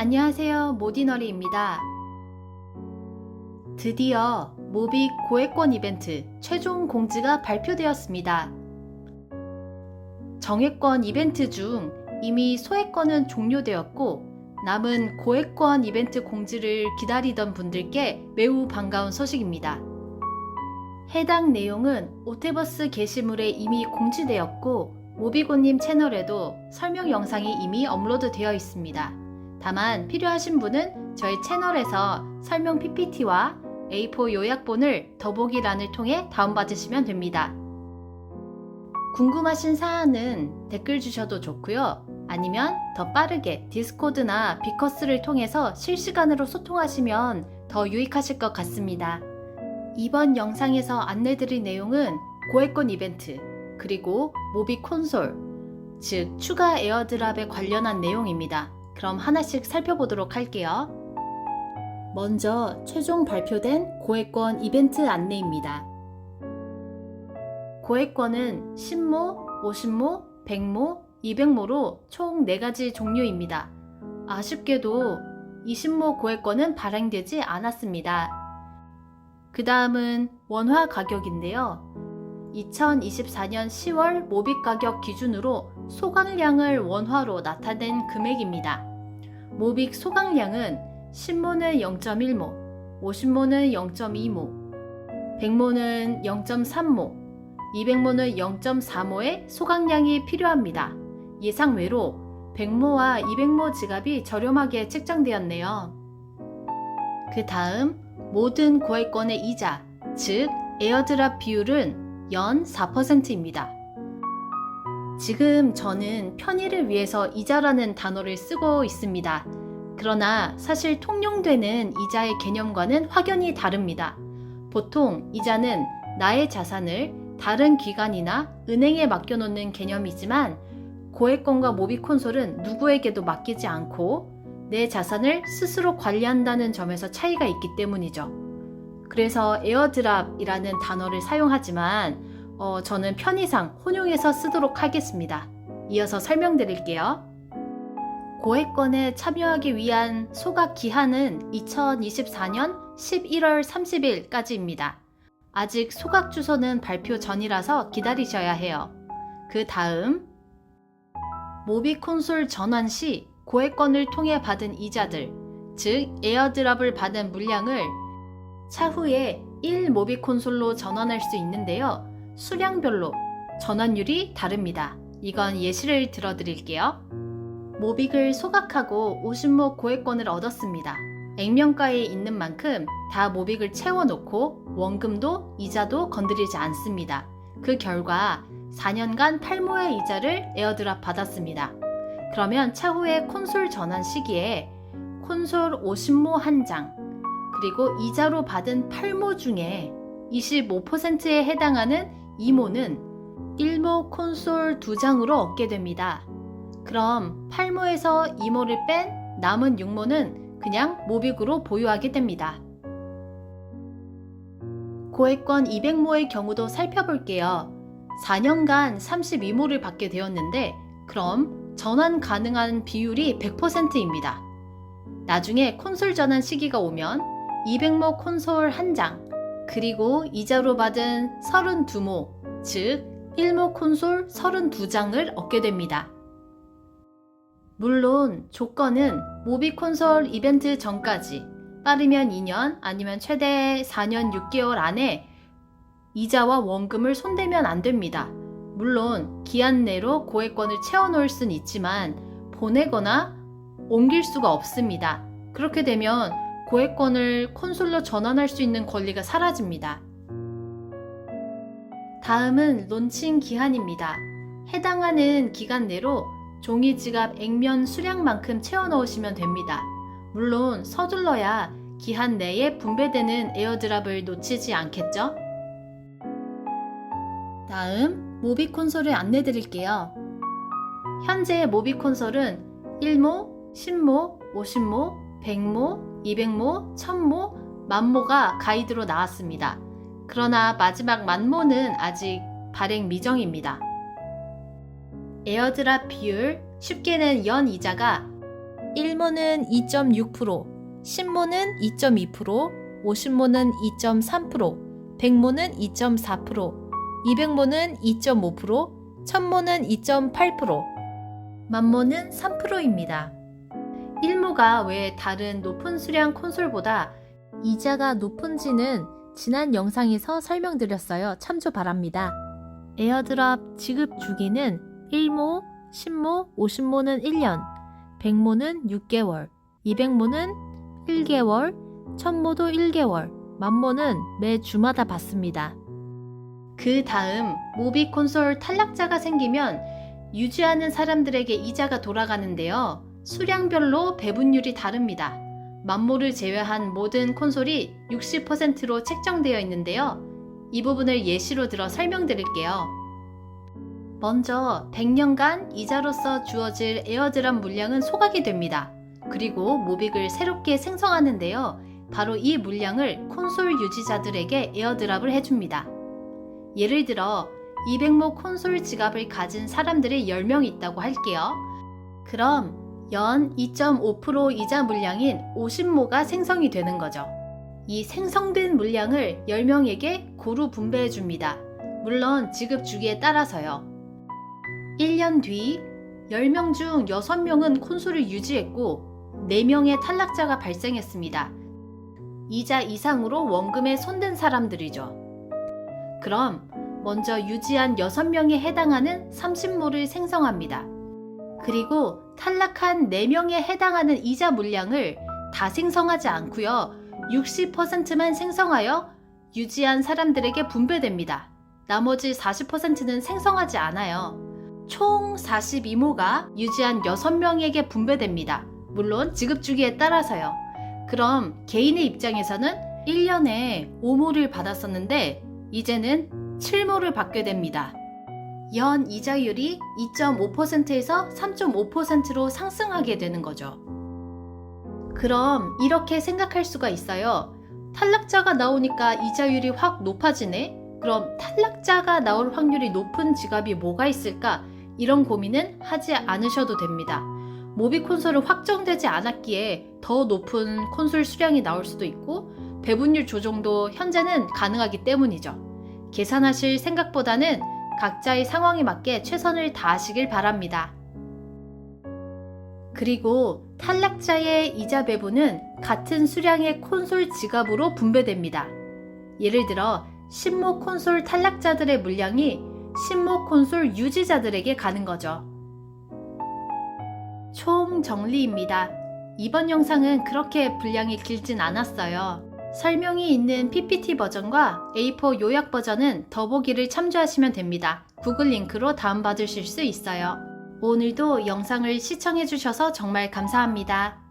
안녕하세요. 모디너리입니다. 드디어 모빅 고액권 이벤트 최종 공지가 발표되었습니다. 정액권 이벤트 중 이미 소액권은 종료되었고 남은 고액권 이벤트 공지를 기다리던 분들께 매우 반가운 소식입니다. 해당 내용은 오테버스 게시물에 이미 공지되었고 모비고님 채널에도 설명 영상이 이미 업로드되어 있습니다. 다만 필요하신 분은 저희 채널에서 설명 PPT와 A4 요약본을 더보기란을 통해 다운받으시면 됩니다. 궁금하신 사안은 댓글 주셔도 좋고요. 아니면 더 빠르게 디스코드나 비커스를 통해서 실시간으로 소통하시면 더 유익하실 것 같습니다. 이번 영상에서 안내드릴 내용은 고액권 이벤트, 그리고 모빅 콘솔, 즉 추가 에어드랍에 관련한 내용입니다. 그럼 하나씩 살펴보도록 할게요. 먼저 최종 발표된 고액권 이벤트 안내입니다. 고액권은 10모, 50모, 100모, 200모로 총 4가지 종류입니다. 아쉽게도 20모 고액권은 발행되지 않았습니다. 그 다음은 원화 가격인데요. 2024년 10월 모빅 가격 기준으로 소각량을 원화로 나타낸 금액입니다. 모빅 소각량은 10모는 0.1모, 50모는 0.2모, 100모는 0.3모, 200모는 0.4모의 소각량이 필요합니다. 예상외로 100모와 200모 지갑이 저렴하게 책정되었네요. 그 다음 모든 고액권의 이자, 즉 에어드랍 비율은 연 4%입니다. 지금 저는 편의를 위해서 이자라는 단어를 쓰고 있습니다. 그러나 사실 통용되는 이자의 개념과는 확연히 다릅니다. 보통 이자는 나의 자산을 다른 기관이나 은행에 맡겨놓는 개념이지만 고액권과 모빅 콘솔은 누구에게도 맡기지 않고 내 자산을 스스로 관리한다는 점에서 차이가 있기 때문이죠. 그래서 에어드랍이라는 단어를 사용하지만 저는 편의상 혼용해서 쓰도록 하겠습니다. 이어서 설명드릴게요. 고액권에 참여하기 위한 소각 기한은 2024년 11월 30일까지입니다. 아직 소각 주소는 발표 전이라서 기다리셔야 해요. 그 다음 모빅 콘솔 전환 시 고액권을 통해 받은 이자들, 즉 에어드랍을 받은 물량을 차후에 1모빅 콘솔로 전환할 수 있는데요. 수량별로 전환율이 다릅니다. 이건 예시를 들어드릴게요. 모빅을 소각하고 50모 고액권을 얻었습니다. 액면가에 있는 만큼 다 모빅을 채워놓고 원금도 이자도 건드리지 않습니다. 그 결과 4년간 8모의 이자를 에어드랍 받았습니다. 그러면 차후에 콘솔 전환 시기에 콘솔 50모 1장, 그리고 이자로 받은 8모 중에 25%에 해당하는 2모는 1모 콘솔 2장으로 얻게 됩니다. 그럼 8모에서 2모를 뺀 남은 6모는 그냥 모빅으로 보유하게 됩니다. 고액권 200모의 경우도 살펴볼게요. 4년간 32모를 받게 되었는데 그럼 전환 가능한 비율이 100%입니다. 나중에 콘솔 전환 시기가 오면 200모 콘솔 1장, 그리고 이자로 받은 32모, 즉 1모 콘솔 32장을 얻게 됩니다. 물론 조건은 모빅 콘솔 이벤트 전까지, 빠르면 2년 아니면 최대 4년 6개월 안에 이자와 원금을 손대면 안 됩니다. 물론 기한 내로 고액권을 채워놓을 수는 있지만 보내거나 옮길 수가 없습니다. 그렇게 되면 고액권을 콘솔로 전환할 수 있는 권리가 사라집니다. 다음은 론칭 기한입니다. 해당하는 기간 내로 종이 지갑 액면 수량만큼 채워 넣으시면 됩니다. 물론 서둘러야 기한 내에 분배되는 에어드랍을 놓치지 않겠죠? 다음 모빅 콘솔을 안내 드릴게요. 현재 모빅 콘솔은 1모, 10모, 50모, 100모, 200모, 1000모, 만모가 가이드로 나왔습니다. 그러나 마지막 만모는 아직 발행 미정입니다. 에어드랍 비율, 쉽게는 연 이자가 1모는 2.6%, 10모는 2.2%, 50모는 2.3%, 100모는 2.4%, 200모는 2.5%, 1000모는 2.8%, 만모는 3%입니다. 1모가 왜 다른 높은 수량 콘솔보다 이자가 높은지는 지난 영상에서 설명드렸어요. 참조 바랍니다. 에어드랍 지급 주기는 1모, 10모, 50모는 1년, 100모는 6개월, 200모는 1개월, 1000모도 1개월, 만모는 매 주마다 받습니다. 그 다음 모비 콘솔 탈락자가 생기면 유지하는 사람들에게 이자가 돌아가는데요. 수량별로 배분율이 다릅니다. 만모를 제외한 모든 콘솔이 60%로 책정되어 있는데요. 이 부분을 예시로 들어 설명드릴게요. 먼저 100년간 이자로서 주어질 에어드랍 물량은 소각이 됩니다. 그리고 모빅을 새롭게 생성하는데요. 바로 이 물량을 콘솔 유지자들에게 에어드랍을 해줍니다. 예를 들어 200모 콘솔 지갑을 가진 사람들이 10명 있다고 할게요. 그럼 연 2.5% 이자 물량인 50모가 생성이 되는 거죠. 이 생성된 물량을 10명에게 고루 분배해 줍니다. 물론 지급 주기에 따라서요. 1년 뒤 10명 중 6명은 콘솔을 유지했고 4명의 탈락자가 발생했습니다. 이자 이상으로 원금에 손댄 사람들이죠. 그럼 먼저 유지한 6명에 해당하는 30모를 생성합니다. 그리고 탈락한 4명에 해당하는 이자 물량을 다 생성하지 않고요. 60%만 생성하여 유지한 사람들에게 분배됩니다. 나머지 40%는 생성하지 않아요. 총 42모가 유지한 6명에게 분배됩니다. 물론 지급 주기에 따라서요. 그럼 개인의 입장에서는 1년에 5모를 받았었는데 이제는 7모를 받게 됩니다. 연 이자율이 2.5%에서 3.5%로 상승하게 되는 거죠. 그럼 이렇게 생각할 수가 있어요. 탈락자가 나오니까 이자율이 확 높아지네? 그럼 탈락자가 나올 확률이 높은 지갑이 뭐가 있을까? 이런 고민은 하지 않으셔도 됩니다. 모비 콘솔은 확정되지 않았기에 더 높은 콘솔 수량이 나올 수도 있고 배분율 조정도 현재는 가능하기 때문이죠. 계산하실 생각보다는 각자의 상황에 맞게 최선을 다하시길 바랍니다. 그리고 탈락자의 이자 배분은 같은 수량의 콘솔 지갑으로 분배됩니다. 예를 들어 10모 콘솔 탈락자들의 물량이 10모 콘솔 유지자들에게 가는 거죠. 총 정리입니다. 이번 영상은 그렇게 분량이 길진 않았어요. 설명이 있는 PPT 버전과 A4 요약 버전은 더보기를 참조하시면 됩니다. 구글 링크로 다운받으실 수 있어요. 오늘도 영상을 시청해주셔서 정말 감사합니다.